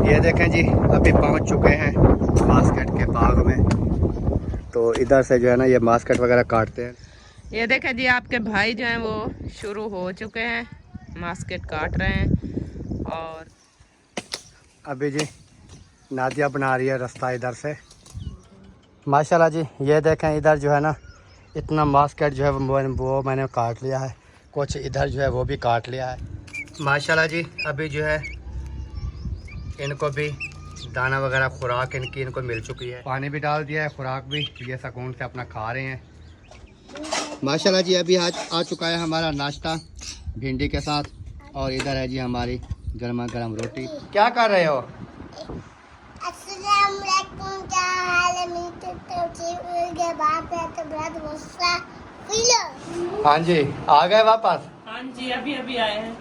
ये देखें जी, अभी पहुंच चुके हैं मास्केट के बाग में। तो इधर से जो है ना ये मास्केट वगैरह काटते हैं। ये देखें जी, आपके भाई जो हैं वो शुरू हो चुके हैं, मास्केट काट रहे हैं। और अभी जी नादिया बना रही है रास्ता इधर से। माशाल्लाह जी, ये देखें इधर जो है ना इतना मास्केट जो है वो मैंने काट लिया है। कुछ इधर जो है वो भी काट लिया है। माशाल्लाह जी, अभी जो है इनको भी दाना वगैरह खुराक इनको मिल चुकी है। पानी भी डाल दिया है, खुराक भी, ये सुकून से अपना खा रहे हैं। माशाल्लाह जी, अभी आज आ चुका है हमारा नाश्ता भिंडी के साथ। और इधर है जी हमारी गर्मा गर्म रोटी। क्या कर रहे हो? हाँ जी, आ गए वापस? हाँ जी, अभी अभी आए हैं।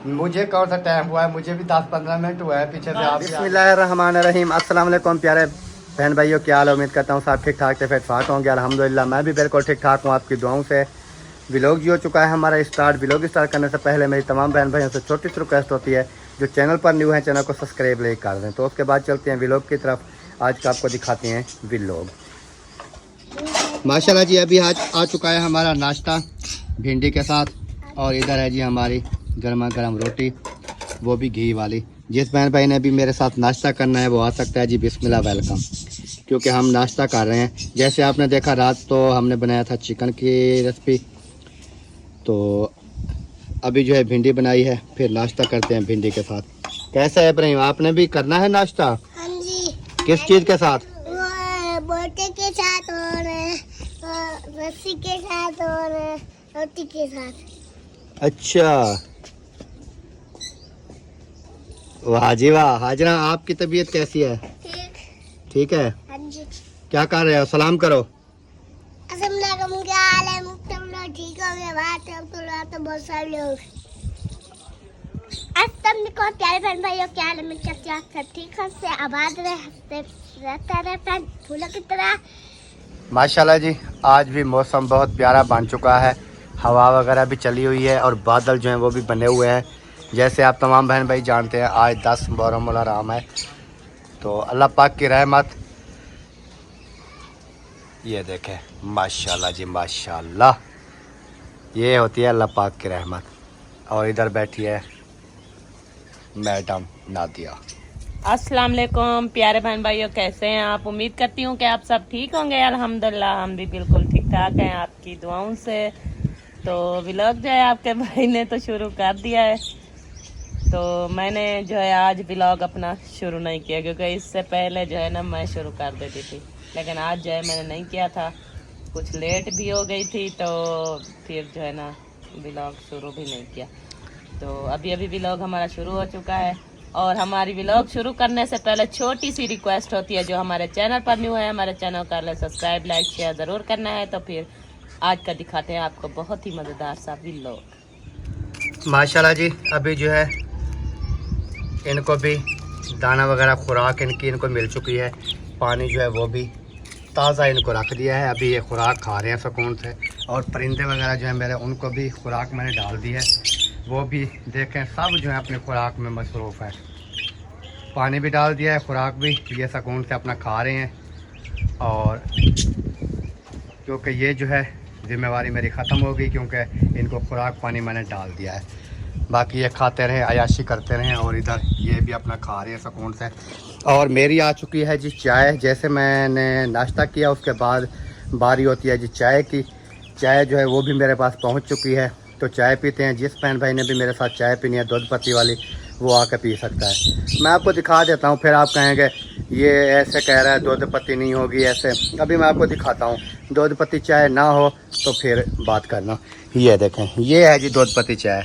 मुझे कौन सा टाइम हुआ है, मुझे भी 10-15 मिनट हुआ है पीछे से। आप बिस्मिल्लाहिर्रहमानिर्रहीम, अस्सलाम वालेकुम प्यारे बहन भाइयों, क्या हाल है? उम्मीद करता हूँ सब ठीक ठाक से फिट होंगे। अल्हम्दुलिल्लाह मैं भी बिल्कुल ठीक ठाक हूँ, आपकी दुआओं से। व्लॉग जो हो चुका है हमारा स्टार्ट। व्लॉग स्टार्ट करने से पहले मेरी तमाम बहन भाइयों से छोटी सी रिक्वेस्ट होती है, जो चैनल पर न्यू है चैनल को सब्सक्राइब ले कर दें। तो उसके बाद चलते हैं व्लॉग की तरफ। आज का आपको दिखाते हैं व्लॉग। माशाल्लाह जी, अभी आज आ चुका है हमारा नाश्ता भिंडी के साथ। और इधर है जी हमारी गर्मा गर्म रोटी, वो भी घी वाली। जिस बहन भाई ने भी मेरे साथ नाश्ता करना है वो आ सकता है जी। बिस्मिल्लाह वेलकम। क्योंकि हम नाश्ता कर रहे हैं। जैसे आपने देखा रात तो हमने बनाया था चिकन की रेसिपी, तो अभी जो है भिंडी बनाई है। फिर नाश्ता करते हैं भिंडी के साथ। कैसा है इब्राहिम, आपने भी करना है नाश्ता? हाँ जी। किस चीज़ के साथ? बोटे के साथ और रस्सी के साथ और रोटी के साथ। अच्छा, वाह जी वाह। हाजरा, आपकी तबीयत कैसी है? ठीक। ठीक है। हाँ जी। क्या कर रहे हो? सलाम करो। अस्सलामुअलैकुम, क्या हाल है? सब लोग ठीक हो गए? बात तो बहुत सारे लोग। अस्सलामुअलैकुम प्यारे बहन भाइयों, क्या हाल है? मैं कैसे आप सब ठीक है? से आबाद रहे, हंसते रहता रहे फ्रेंड, फूलों की तरह। माशाल्लाह जी, आज भी मौसम बहुत प्यारा बन चुका है। हवा वगैरह भी चली हुई है और बादल जो हैं वो भी बने हुए हैं। जैसे आप तमाम बहन भाई जानते हैं आज 10 मुहर्रम उल हराम है। तो अल्लाह पाक की रहमत, ये देखें माशाल्लाह जी माशाल्लाह, ये होती है अल्लाह पाक की रहमत। और इधर बैठी है मैडम नादिया। अस्सलाम वालेकुम प्यारे बहन भाइयों, कैसे हैं आप? उम्मीद करती हूँ कि आप सब ठीक होंगे। अल्हम्दुलिल्लाह हम भी बिल्कुल ठीक ठाक हैं आपकी दुआओं से। तो व्लॉग जो है आपके भाई ने तो शुरू कर दिया है, तो मैंने जो है आज व्लॉग अपना शुरू नहीं किया, क्योंकि इससे पहले जो है ना मैं शुरू कर देती थी। लेकिन आज जो है मैंने नहीं किया था, कुछ लेट भी हो गई थी, तो फिर जो है ना व्लॉग शुरू भी नहीं किया। तो अभी अभी व्लॉग हमारा शुरू हो चुका है। और हमारी व्लॉग शुरू करने से पहले छोटी सी रिक्वेस्ट होती है, जो हमारे चैनल पर न्यू है हमारे चैनल कर ले सब्सक्राइब, लाइक शेयर ज़रूर करना है। तो फिर आज का दिखाते हैं आपको बहुत ही मज़ेदार सा व्लॉग। माशाल्लाह जी, अभी जो है इनको भी दाना वगैरह खुराक इनको मिल चुकी है। पानी जो है वो भी ताज़ा इनको रख दिया है। अभी ये खुराक खा रहे हैं सुकून से। और परिंदे वगैरह जो है मेरे, उनको भी खुराक मैंने डाल दी है। वो भी देखें सब जो है अपनी खुराक में मसरूफ़ है। पानी भी डाल दिया है, खुराक भी, ये सुकून से अपना खा रहे हैं। और क्योंकि ये जो है ज़िम्मेवारी मेरी ख़त्म हो गई, क्योंकि इनको खुराक पानी मैंने डाल दिया है। बाकी ये खाते रहें, अयाशी करते रहें। और इधर ये भी अपना खा रहे हैं सुकून से। और मेरी आ चुकी है जी चाय। जैसे मैंने नाश्ता किया उसके बाद बारी होती है जी चाय की। चाय जो है वो भी मेरे पास पहुंच चुकी है, तो चाय पीते हैं। जिस बहन भाई ने भी मेरे साथ चाय पीनी है दूध पत्ती वाली, वो आके पी सकता है। मैं आपको दिखा देता हूँ, फिर आप कहेंगे ये ऐसे कह रहा है दूध पत्ती नहीं होगी ऐसे। अभी मैं आपको दिखाता हूँ। दूध पत्ती चाय ना हो तो फिर बात करना। ये देखें, ये है जी दूध पत्ती चाय,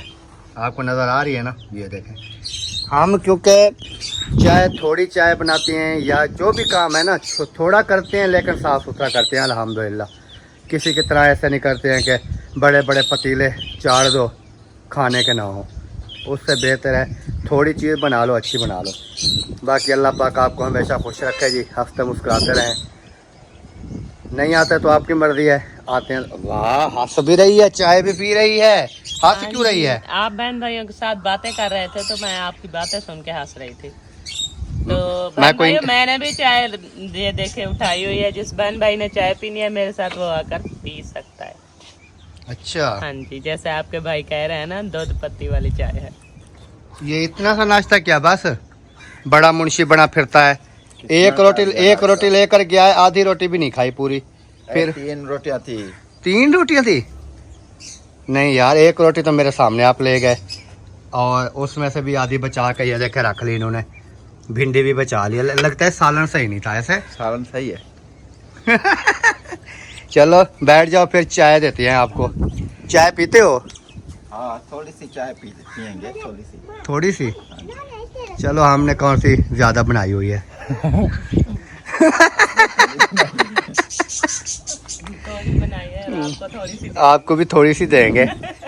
आपको नज़र आ रही है ना? ये देखें। हम क्योंकि चाय थोड़ी चाय बनाते हैं, या जो भी काम है ना थोड़ा करते हैं, लेकिन साफ़ सुथरा करते हैं अल्हम्दुलिल्लाह। किसी की तरह ऐसे नहीं करते हैं कि बड़े बड़े पतीले चाड़ दो खाने के ना हो। उससे बेहतर है थोड़ी चीज़ बना लो, अच्छी बना लो। बाकी अल्लाह पाक आपको हमेशा खुश रखे जी, हंसते मुस्कुराते रहें। नहीं आते तो आपकी मर्ज़ी है, आते हैं। वाह, हंस भी रही है, चाय भी पी रही है, हंस क्यों रही है? आप बहन भाइयों के साथ बातें कर रहे थे, तो मैं आपकी बातें सुन के हंस रही थी। तो मैं बहन कोई भाइयों, मैंने भी चाय ये देखे उठाई हुई है। जिस बहन भाई ने चाय पीनी है मेरे साथ वो आकर पी सकता है। अच्छा, हाँ जी, जैसे आपके भाई कह रहे हैं ना, दूध पत्ती वाली चाय है। ये इतना सा नाश्ता क्या बस? बड़ा मुंशी बना फिरता है। एक रोटी लेकर गया है, आधी रोटी भी नहीं खाई पूरी। फिर 3 रोटियां थी। 3 रोटियां थी? नहीं यार, एक रोटी तो मेरे सामने आप ले गए और उसमें से भी आधी बचा के ये देखे रख ली इन्होंने। भिंडी भी बचा लिया। लगता है सालन सही नहीं था ऐसे। सालन सही है। चलो बैठ जाओ, फिर चाय देते हैं आपको। चाय पीते हो? हाँ, थोड़ी सी चाय पियेंगे, थोड़ी सी। चलो, हमने कौन सी ज्यादा बनाई हुई है। आपको भी थोड़ी सी देंगे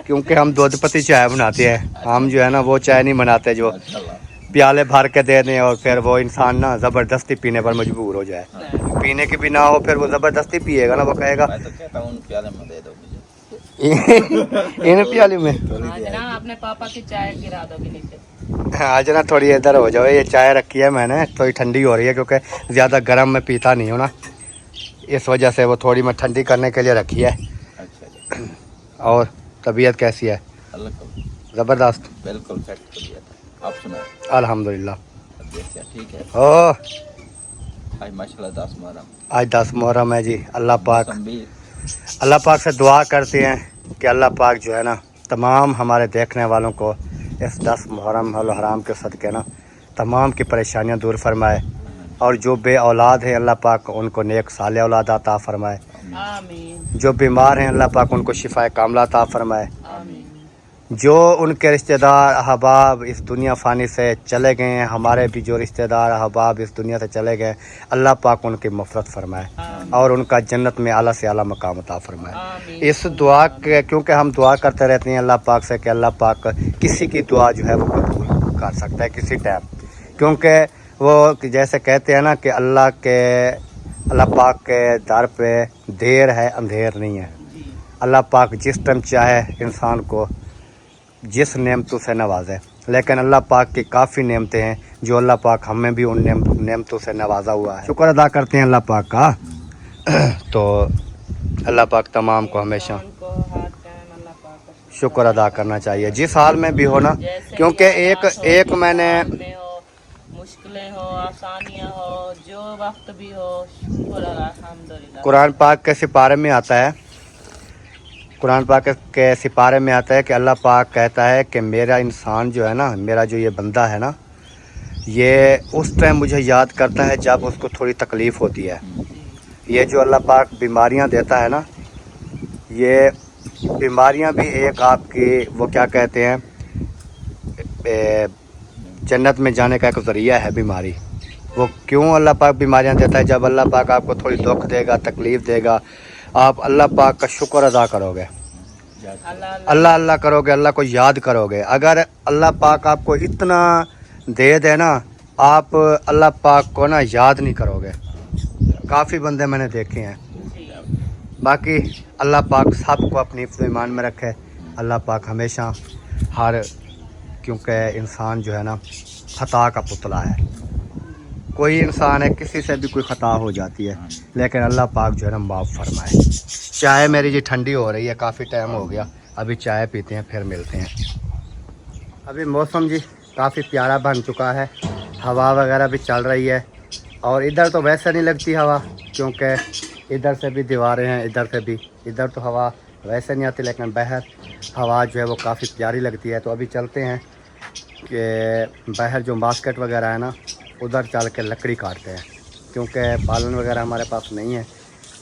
क्योंकि हम दूध पत्ती चाय बनाते हैं। हम जो है ना वो चाय नहीं बनाते जो प्याले भर के दे दें और फिर वो इंसान ना ज़बरदस्ती पीने पर मजबूर हो जाए। पीने की भी ना हो फिर वो ज़बरदस्ती पिएगा ना, वो कहेगा मैं तो कहता हूँ प्याले में दे दो मुझे। इन प्याली में अपने पापा की चाय गिरा दो नीचे। आज ना थोड़ी इधर हो जाओ। ये चाय रखी है मैंने, थोड़ी ठंडी हो रही है क्योंकि ज़्यादा गर्म में पीता नहीं हूँ ना, इस वजह से वो थोड़ी मैं ठंडी करने के लिए रखी है। अच्छा। और तबीयत कैसी है? ज़बरदस्त, बिल्कुल सेट कर दिया था। आप सुनाओ? अल्हम्दुलिल्लाह ठीक है। ओह, आज माशाल्लाह 10 मुहर्रम। आज 10 मुहर्रम है जी। अल्लाह मौसम पाक से दुआ करते हैं कि अल्लाह पाक जो है ना तमाम हमारे देखने वालों को इस 10 मुहर्रम हराम के सदके ना तमाम की परेशानियां दूर फरमाए और जो बे औलाद है अल्लाह पाक उनको नेक साले औलाद अता फरमाए। आमीन। जो बीमार हैं अल्लाह पाक उनको शिफाए कामला अता फरमाए। आमीन। जो उनके रिश्तेदार अहबाब इस दुनिया फ़ानी से चले गए हैं, हमारे भी जो रिश्तेदार अहबाब इस दुनिया से चले गए, अल्लाह पाक उनकी मफ़रत फरमाए और उनका जन्नत में आला से आला मकाम अता फरमाए। इस दुआ के क्योंकि हम दुआ करते रहते हैं अल्लाह पाक से कि अल्लाह पाक किसी की दुआ जो है वो कबूल कर सकता है किसी टाइम, क्योंकि वो जैसे कहते हैं ना कि अल्लाह पाक के दर पे देर है अंधेर नहीं है। अल्लाह पाक जिस टाइम चाहे इंसान को जिस नेमतों से नवाजे, लेकिन अल्लाह पाक की काफ़ी नेमतें हैं जो अल्लाह पाक हमें भी उन नेमतों से नवाजा हुआ है। शुक्र अदा करते हैं अल्लाह पाक का। तो अल्लाह पाक तमाम को हमेशा शुक्र अदा करना चाहिए जिस हाल में भी हो ना, क्योंकि एक मैंने मुश्किलें हो आसानियां हो जो वक्त भी हो, शुक्र अल्हम्दुलिल्लाह। कुरान पाक के सिपारे में आता है, कुरान पाक के सिपारे में आता है कि अल्लाह पाक कहता है कि मेरा इंसान जो है ना, मेरा जो ये बंदा है ना, ये उस टाइम मुझे याद करता है जब उसको थोड़ी तकलीफ़ होती है। ये जो अल्लाह पाक बीमारियां देता है ना, ये बीमारियां भी एक आपकी वो क्या कहते हैं जन्नत में जाने का एक ज़रिया है बीमारी। वो क्यों अल्लाह पाक बीमारियां देता है? जब अल्लाह पाक आपको थोड़ी दुख देगा, तकलीफ़ देगा, आप अल्लाह पाक का शुक्र अदा करोगे, अल्लाह अल्लाह करोगे, अल्लाह को याद करोगे। अगर अल्लाह पाक आपको इतना दे दे ना, आप अल्लाह पाक को ना याद नहीं करोगे। काफ़ी बंदे मैंने देखे हैं। बाकी अल्लाह पाक सबको अपनी हिफ्ज़ ईमान में रखे। अल्लाह पाक हमेशा हर, क्योंकि इंसान जो है ना ख़ता का पुतला है। कोई इंसान है किसी से भी कोई ख़ता हो जाती है, लेकिन अल्लाह पाक जो है ना माफ़ फरमाए। चाय मेरी जी ठंडी हो रही है, काफ़ी टाइम हो गया, अभी चाय पीते हैं फिर मिलते हैं। अभी मौसम जी काफ़ी प्यारा बन चुका है, हवा वगैरह भी चल रही है और इधर तो वैसे नहीं लगती हवा क्योंकि इधर से भी दीवारें हैं, इधर से भी, इधर तो हवा वैसे नहीं आती, लेकिन बाहर हवा जो है वो काफ़ी प्यारी लगती है। तो अभी चलते हैं कि बाहर जो बास्केट वगैरह है ना उधर चल के लकड़ी काटते हैं, क्योंकि बालन वगैरह हमारे पास नहीं है।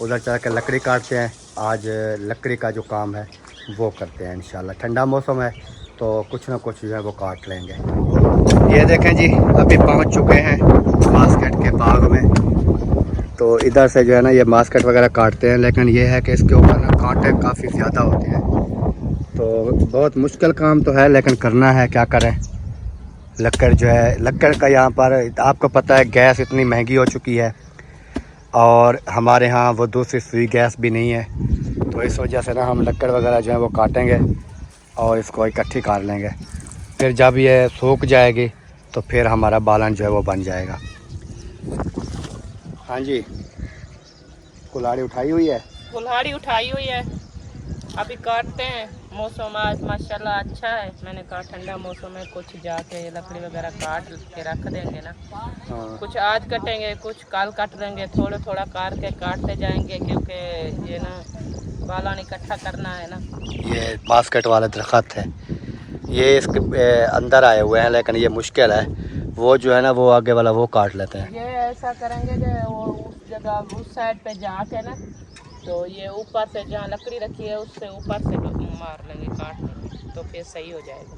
उधर चल के लकड़ी काटते हैं। आज लकड़ी का जो काम है वो करते हैं इंशाल्लाह। ठंडा मौसम है तो कुछ ना कुछ जो है वो काट लेंगे। ये देखें जी, अभी पहुंच चुके हैं बास्केट के बाग में। तो इधर से जो है ना ये बास्केट वगैरह काटते हैं, लेकिन ये है कि इसके ऊपर ना कांटे काफ़ी ज़्यादा होते हैं। तो बहुत मुश्किल काम तो है, लेकिन करना है, क्या करें। लकड़ जो है, लकड़ का यहाँ पर आपको पता है गैस इतनी महंगी हो चुकी है और हमारे यहाँ वो दूसरी सुई गैस भी नहीं है। तो इस वजह से ना हम लकड़ वगैरह जो है वो काटेंगे और इसको इकट्ठी कर लेंगे। फिर जब ये सूख जाएगी तो फिर हमारा बालन जो है वो बन जाएगा। हाँ जी, कुल्हाड़ी उठाई हुई है, कुल्हाड़ी उठाई हुई है, अभी काटते हैं। मौसम आज माशाल्लाह अच्छा है, मैंने कहा ठंडा मौसम में कुछ जाके लकड़ी वगैरह काट के रख देंगे ना। हाँ। कुछ आज कटेंगे, कुछ कल काट देंगे, थोड़ा थोड़ा करके काटते जाएंगे, क्योंकि ये ना बालन इकट्ठा करना है ना। ये बास्केट वाले दरख्त है, ये इसके अंदर आए हुए हैं, लेकिन ये मुश्किल है। वो जो है ना वो आगे वाला वो काट लेते हैं। ये ऐसा करेंगे कि वो उस जगह उस साइड पे जाके ना, तो ये ऊपर से जहाँ लकड़ी रखी है उससे ऊपर से मार लेंगे, काट लेंगे, तो फिर सही हो जाएगा।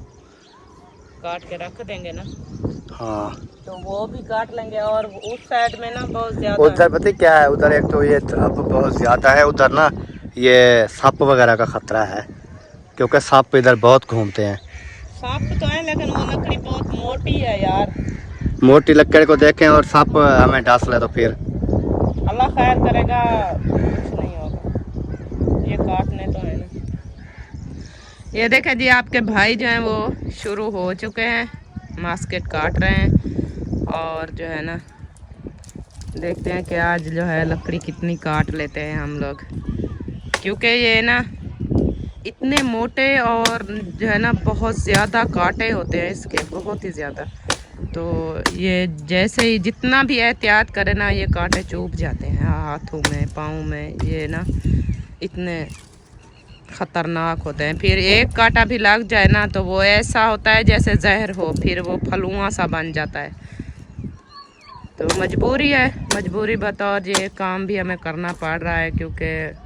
काट के रख देंगे ना। हाँ, तो वो भी काट लेंगे। और उस साइड में ना बहुत ज़्यादा, उधर पता है क्या है, उधर एक तो ये अब बहुत ज़्यादा है, उधर ना ये सांप वगैरह का ख़तरा है, क्योंकि सांप इधर बहुत घूमते हैं। सांप तो है, लेकिन वो लकड़ी बहुत मोटी है यार। मोटी लकड़ी को देखें और सांप हमें डांस ले तो फिर अल्लाह खैर करेगा, कुछ नहीं होगा। ये काटने तो है ना। ये देखें जी, आपके भाई जो हैं वो शुरू हो चुके हैं, बास्केट काट रहे हैं। और जो है ना, देखते हैं कि आज जो है लकड़ी कितनी काट लेते हैं हम लोग, क्योंकि ये ना इतने मोटे और जो है ना बहुत ज़्यादा कांटे होते हैं इसके, बहुत ही ज़्यादा। तो ये जैसे ही जितना भी एहतियात करें ना, ये कांटे चुभ जाते हैं हाथों में, पाँव में। ये ना इतने ख़तरनाक होते हैं। फिर एक कांटा भी लग जाए ना तो वो ऐसा होता है जैसे जहर हो, फिर वो फलुआ सा बन जाता है। तो मजबूरी है, मजबूरी बतौर ये काम भी हमें करना पड़ रहा है, क्योंकि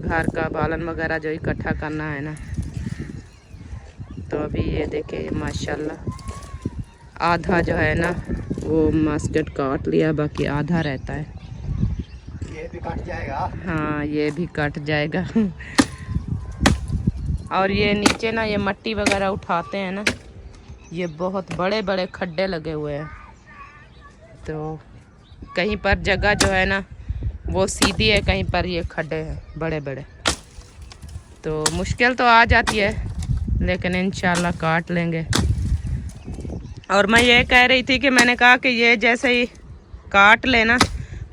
घर का बालन वगैरह जो इकट्ठा करना है ना। तो अभी ये देखे माशाल्लाह आधा जो है ना वो बास्केट काट लिया, बाकी आधा रहता है। ये भी कट जाएगा। हाँ, ये भी कट जाएगा। और ये नीचे ना ये मट्टी वगैरह उठाते हैं ना, ये बहुत बड़े बड़े खड्डे लगे हुए हैं। तो कहीं पर जगह जो है ना वो सीधी है, कहीं पर ये खड्डे हैं बड़े बड़े। तो मुश्किल तो आ जाती है, लेकिन इंशाल्लाह काट लेंगे। और मैं ये कह रही थी कि मैंने कहा कि ये जैसे ही काट लेना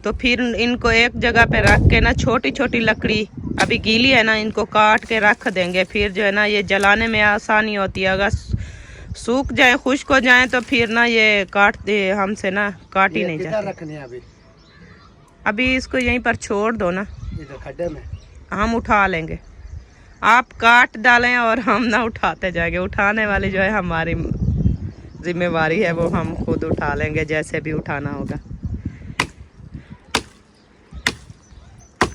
तो फिर इनको एक जगह पे रख के ना, छोटी छोटी लकड़ी अभी गीली है ना, इनको काट के रख देंगे। फिर जो है ना ये जलाने में आसानी होती है। अगर सूख जाए, खुश्क हो जाए, तो फिर ना ये काटते हमसे ना काट ही नहीं जाती। रखनी है अभी इसको यहीं पर छोड़ दो ना, इधर खड्डे में हम उठा लेंगे। आप काट डालें और हम ना उठाते जाएंगे। उठाने वाली जो है हमारी जिम्मेवारी है, वो हम खुद उठा लेंगे जैसे भी उठाना होगा।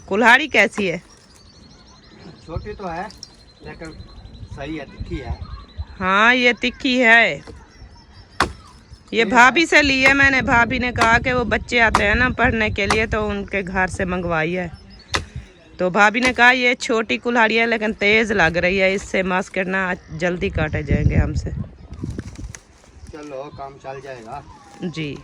कुल्हाड़ी कैसी है? छोटी तो है लेकिन सही है, तिखी है। हाँ, ये तिखी है। ये भाभी से ली है मैंने। भाभी ने कहा कि वो बच्चे आते हैं ना पढ़ने के लिए, तो उनके घर से मंगवाई है। तो भाभी ने कहा ये छोटी कुल्हाड़ी है लेकिन तेज़ लग रही है, इससे बास्केट ना जल्दी काटे जाएंगे हमसे। चलो काम चल जाएगा जी।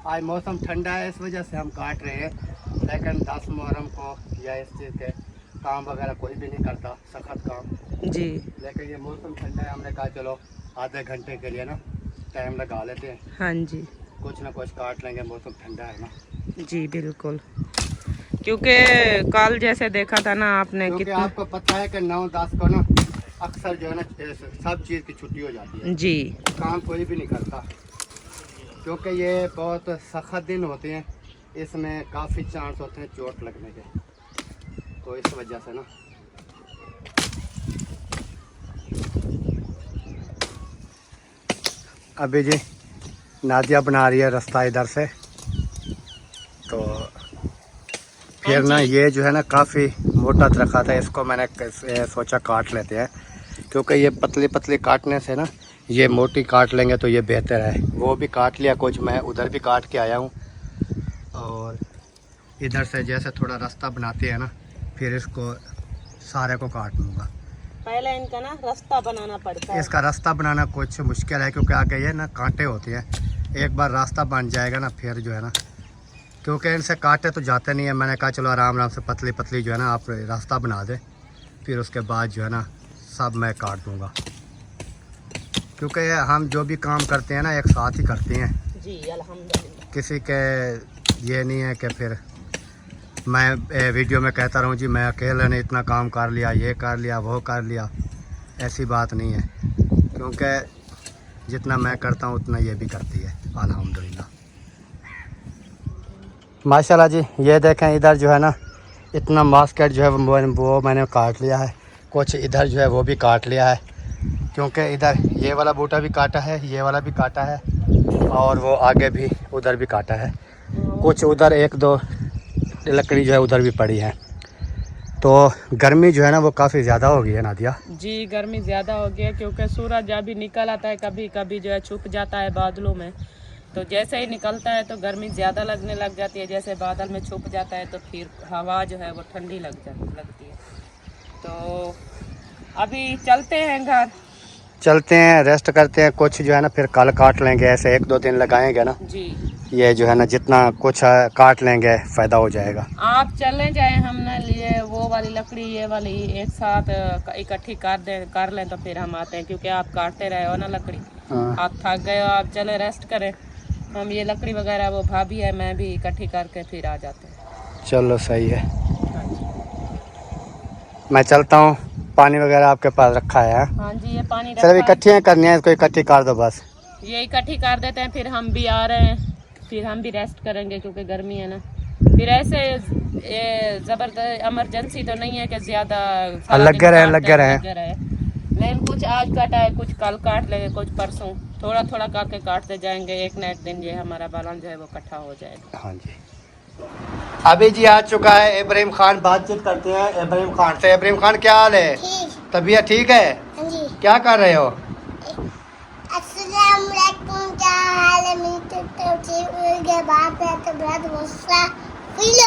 आज मौसम ठंडा है, इस वजह से हम काट रहे हैं, लेकिन 10 मुहर्रम को या इस चीज़ के काम वगैरह कोई भी नहीं करता, सख्त काम जी। लेकिन ये मौसम ठंडा है, हमने कहा चलो आधे घंटे के लिए ना टाइम लगा लेते हैं। हाँ जी, कुछ ना कुछ काट लेंगे, मौसम ठंडा है ना। जी बिल्कुल, क्योंकि कल जैसे देखा था ना आपने, क्योंकि कितना आपको पता है कि 9-10 को ना अक्सर जो है ना सब चीज़ की छुट्टी हो जाती है जी। काम कोई भी नहीं करता, क्योंकि ये बहुत सख्त दिन होते हैं, इसमें काफ़ी चांस होते हैं चोट लगने के। तो इस वजह से ना अभी जी नादिया बना रही है रास्ता इधर से। तो फिर ना ये जो है ना काफ़ी मोटा दरख्त है, इसको मैंने सोचा काट लेते हैं, क्योंकि ये पतली पतली काटने से ना ये मोटी काट लेंगे तो ये बेहतर है। वो भी काट लिया कुछ, मैं उधर भी काट के आया हूँ। और इधर से जैसे थोड़ा रास्ता बनाते हैं ना, फिर इसको सारे को काट लूँगा। पहले इनका ना रास्ता बनाना पड़ता है। इसका रास्ता बनाना कुछ मुश्किल है, क्योंकि आगे ये ना कांटे होते हैं। एक बार रास्ता बन जाएगा ना, फिर जो है ना, क्योंकि इनसे काटे तो जाते नहीं है, मैंने कहा चलो आराम आराम से पतली पतली जो है ना आप रास्ता बना दें, फिर उसके बाद जो है ना सब मैं काट दूँगा। क्योंकि हम जो भी काम करते हैं ना एक साथ ही करते हैं, जी अल्हम्दुलिल्लाह। किसी के ये नहीं है कि फिर मैं वीडियो में कहता रहूँ जी मैं अकेले ने इतना काम कर लिया, ये कर लिया, वो कर लिया, ऐसी बात नहीं है। क्योंकि जितना मैं करता हूँ उतना ये भी करती है अल्हम्दुलिल्लाह। माशाल्लाह जी। ये देखें इधर जो है ना इतना बास्केट जो है वो मैंने काट लिया है, कुछ इधर जो है वो भी काट लिया है, क्योंकि इधर ये वाला बूटा भी काटा है, ये वाला भी काटा है, और वो आगे भी उधर भी काटा है। कुछ उधर एक दो लकड़ी जो है उधर भी पड़ी है। तो गर्मी जो है ना वो काफ़ी ज़्यादा हो गई है नादिया। जी गर्मी ज़्यादा हो गई है, क्योंकि सूरज जब भी निकल आता है कभी कभी जो है छुप जाता है बादलों में, तो जैसे ही निकलता है तो गर्मी ज़्यादा लगने लग जाती है। जैसे बादल में छुप जाता है तो फिर हवा जो है वो ठंडी लगती है। तो अभी चलते हैं घर, चलते हैं, रेस्ट करते हैं, कुछ जो है ना फिर कल काट लेंगे, ऐसे 1-2 दिन लगाएंगे ना। जी ये जो है ना जितना कुछ है काट लेंगे फ़ायदा हो जाएगा। आप चले जाए, हमने लिए वो वाली लकड़ी ये वाली एक साथ इकट्ठी कर लें तो फिर हम आते हैं, क्योंकि आप काटते रहे हो ना लकड़ी, हाँ। आप थक गए हो, आप चले रेस्ट करें, हम ये लकड़ी वगैरह वो भाभी है मैं भी इकट्ठी करके फिर आ जाते हैं। चलो सही है, मैं चलता हूँ। पानी वगैरह आपके पास रखा है? हाँ जी ये पानी चलो रखा है। इकट्ठियाँ करनी है, इसको इकट्ठी कर दो बस। ये इकट्ठी कर देते हैं, फिर हम भी आ रहे हैं, फिर हम भी रेस्ट करेंगे क्योंकि गर्मी है ना। फिर ऐसे जबरदस्त इमरजेंसी तो नहीं है कि ज्यादा लगे रहे। लेकिन कुछ आज काटा है, कुछ कल काट लेंगे, कुछ परसों, थोड़ा थोड़ा करके काटते जाएंगे। एक न एक दिन ये हमारा बालन जो है वो इकट्ठा हो जाएगा। हाँ जी। अभी जी आ चुका है इब्राहिम खान, बातचीत करते हैं इब्राहिम खान से। इब्राहिम खान क्या हाल है? तबीयत ठीक है? क्या कर रहे हो? अस्सलाम वालेकुम, क्या हाल है? मेरी तो बात है तो बहुत गुस्सा फील।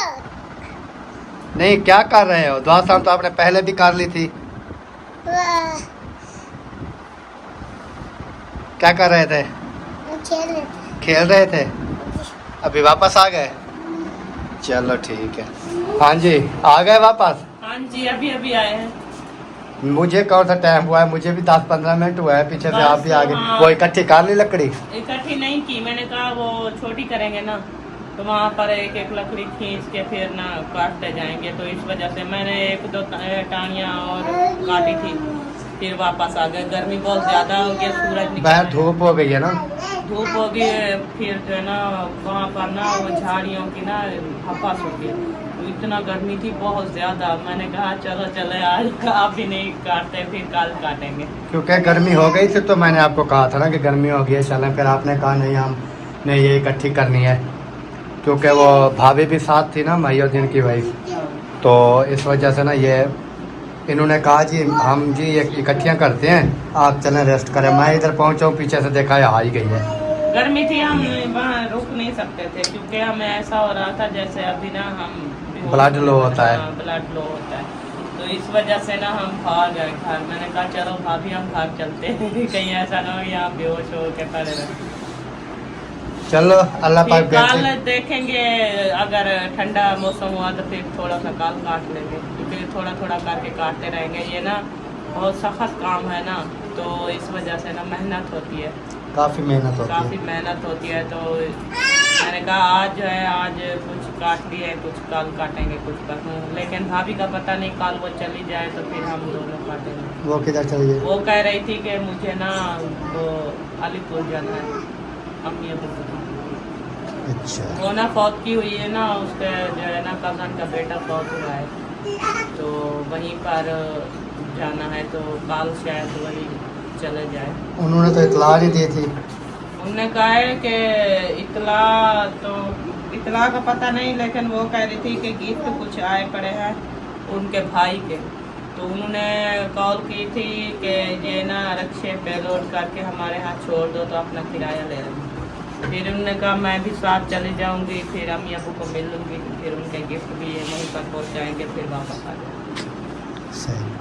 नहीं क्या कर रहे हो? दुआ शाम तो आपने पहले भी कर ली थी। क्या कर रहे थे? खेल रहे थे। अभी वापस आ गए? चलो ठीक है। हाँ जी आ गए वापस? हाँ जी अभी अभी आए हैं। मुझे कौन सा टाइम हुआ है, मुझे भी 10-15 मिनट हुआ है, पीछे से आप भी आ गए। हाँ। वो इकट्ठी कर ली लकड़ी? इकट्ठी नहीं की, मैंने कहा वो छोटी करेंगे ना, तो वहाँ पर एक एक लकड़ी खींच के फिर ना काटते जाएंगे, तो इस वजह से मैंने 1-2 टांगियाँ और काटी थी, फिर वापस आ गए। गर्मी बहुत ज़्यादा हो गया, सूरज बाहर धूप हो गई है ना, धूप हो गई, फिर जो है ना वहाँ पर ना वो झाड़ियों की ना हवा सूख गई, तो इतना गर्मी थी बहुत ज़्यादा। मैंने कहा चलो चले आज अभी नहीं काटते, फिर कल काटेंगे। क्योंकि गर्मी हो गई थी तो मैंने आपको कहा था ना कि गर्मी हो गई है चलें, फिर आपने कहा नहीं हमने ये इकट्ठी करनी है, क्योंकि वो भाभी भी साथ थी ना, महिउद्दीन की वाइफ, तो इस वजह से ना ये इन्होंने कहा जी हम जी ये इकट्ठियाँ करते हैं, आप चलें रेस्ट करें। मैं इधर पहुँचा हूँ, पीछे से देखा है आ ही गई है। गर्मी थी, हम वहाँ रुक नहीं सकते थे, क्योंकि हमें ऐसा हो रहा था जैसे अभी ना हम ब्लड लो होता है। ब्लड लो होता है, तो इस वजह से ना हम भाग गए घर। मैंने कहा चलो भाभी हम भाग चलते हैं, कहीं ऐसा ना हो यहाँ बेहोश हो के पड़े रहे। चलो अल्लाह पाक कल देखेंगे, अगर ठंडा मौसम हुआ तो फिर थोड़ा सा कल काट लेंगे, क्योंकि थोड़ा थोड़ा करके काटते रहेंगे। ये ना बहुत सख्त काम है ना, तो इस वजह से ना मेहनत होती है, काफ़ी मेहनत होती है। काफ़ी मेहनत होती है। तो मैंने कहा आज जो है आज कुछ काट लिए, कुछ कल काटेंगे, कुछ परसों। लेकिन भाभी का पता नहीं, कल वो चली जाए तो फिर हम दोनों काटेंगे। वो किधर चली गई? वो कह रही थी कि मुझे ना वो अलीपुर जाना है, अम्मी अबू के। अच्छा। वो ना फौत की हुई है ना, उसके जो है ना कज़न का बेटा फौत हुआ है, तो वहीं पर जाना है, तो कल शायद वही चले जाए। उन्होंने तो इतला नहीं दी थी। उन्होंने कहा है कि इतला का पता नहीं, लेकिन वो कह रही थी कि गिफ्ट कुछ आए पड़े हैं उनके भाई के, तो उन्होंने कॉल की थी कि ये ना रक्शे पे लोड करके हमारे यहाँ छोड़ दो तो अपना किराया ले लेंगे। फिर उन्होंने कहा मैं भी साथ चली जाऊंगी, फिर अम्मी अबू को मिल लूँगी, फिर उनके गिफ्ट भी है वहीं पर पहुँचाएँगे, फिर वापस आ जाएंगे। सही,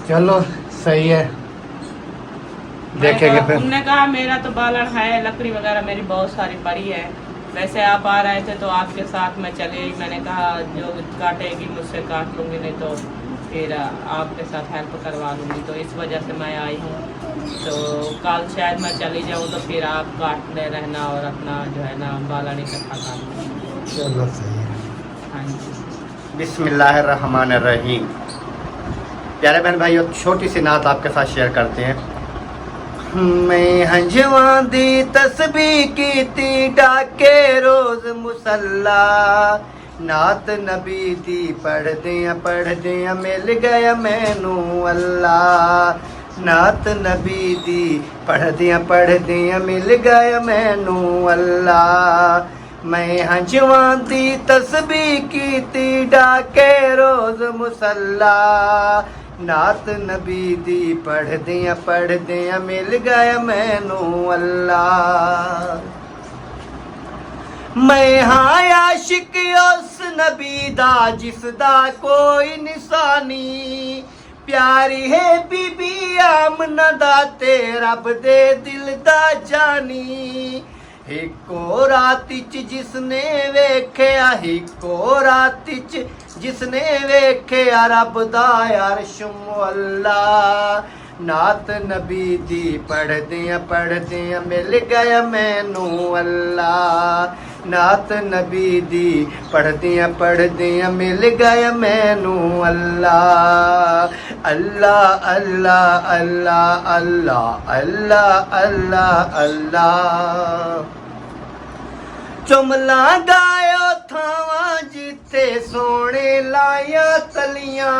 चलो सही है, देखेंगे फिर। उन्होंने कहा मेरा तो बालन है, लकड़ी वगैरह मेरी बहुत सारी पड़ी है, वैसे आप आ रहे थे तो आपके साथ मैं चली। मैंने कहा जो काटेगी मुझसे काट लूँगी, नहीं तो फिर आपके साथ हेल्प करवा लूँगी, तो इस वजह से मैं आई हूँ। तो कल शायद मैं चली जाऊँ तो फिर आप काटते रहना और अपना जो है ना बालन इकट्ठा करना। चलो सही है। हाँ जी। बिस्मिल्लाहिर्रहमानिर्रहीम। प्यारे बहन भाइयों, छोटी सी नात आपके साथ शेयर करते हैं। मैं हंजवां दी तस्बीह कीती डाके रोज मुसल्ला, नात नबी दी पढ़दियां मिल गया मैनू अल्लाह। नात नबी दी पढ़दियां मिल गया मैनू अल्लाह। मैं हंजवां दी तस्बीह कीती डाके रोज मुसल्ला, नात नबी दी पढ़दियां मिल गया मैनू अल्लाह। मैं हाँ आशिक उस नबी दा जिसदा कोई निशानी, प्यारी है बीबी आमना दा ते रब दे दिल दा जानी। हिको रात च जिसने वेख्या, हिको रात च जिसने वेख्या रब दा अर्श मुअल्ला। नात नबी दी पढ़दियां मिल गया मैनू अल्लाह। नात नबी दी पढ़दियां मिल गया मैनू अल्लाह। अल्लाह अल्लाह अल्लाह अल्लाह अल्लाह अल्लाह अल्लाह। चुमला गायो थावा जिथे सोने लाया तलियां,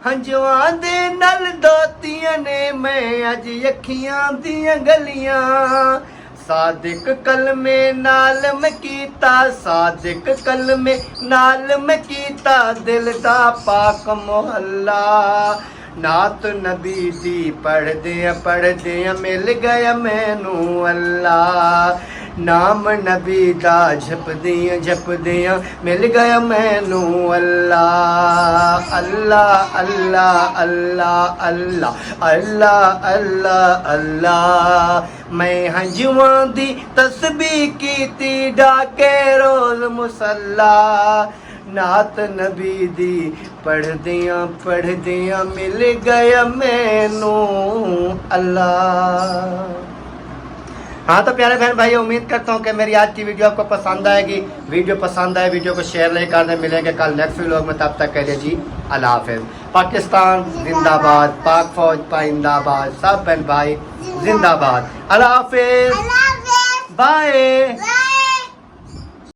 हंजवां दे नल दोतियां ने मैं अज अखियां दियां गलियां। सादिक कलमे नाल मैं कीता, सादिक कलमे नाल मैं कीता दिल दा पाक मोहल्ला। नात नबी दी पढ़दियां मिल गया मैनू अल्लाह। नाम नबी दा जपदियां मिल गया मैनू अल्लाह। अल्लाह अल्लाह अल्लाह अल्लाह अल्लाह अल्लाह अल्लाह। मैं हंजवां दी तस्बीह कीती डाके रोज मुसल्ला, नात नबी दी पढ़दियां मिल गया मैनू अल्लाह। हाँ तो प्यारे बहन भाई, उम्मीद करता हूँ कि मेरी आज की वीडियो आपको पसंद आएगी। वीडियो पसंद आए वीडियो को शेयर नहीं करने, मिलेंगे कल नेक्स्ट व्लॉग में। तब तक कह दे जी अल्लाह हाफिज़। पाकिस्तान जिंदाबाद, पाक फौज पाइंदाबाद, सब बहन भाई जिंदाबाद। अल्लाह हाफिज़, बाय।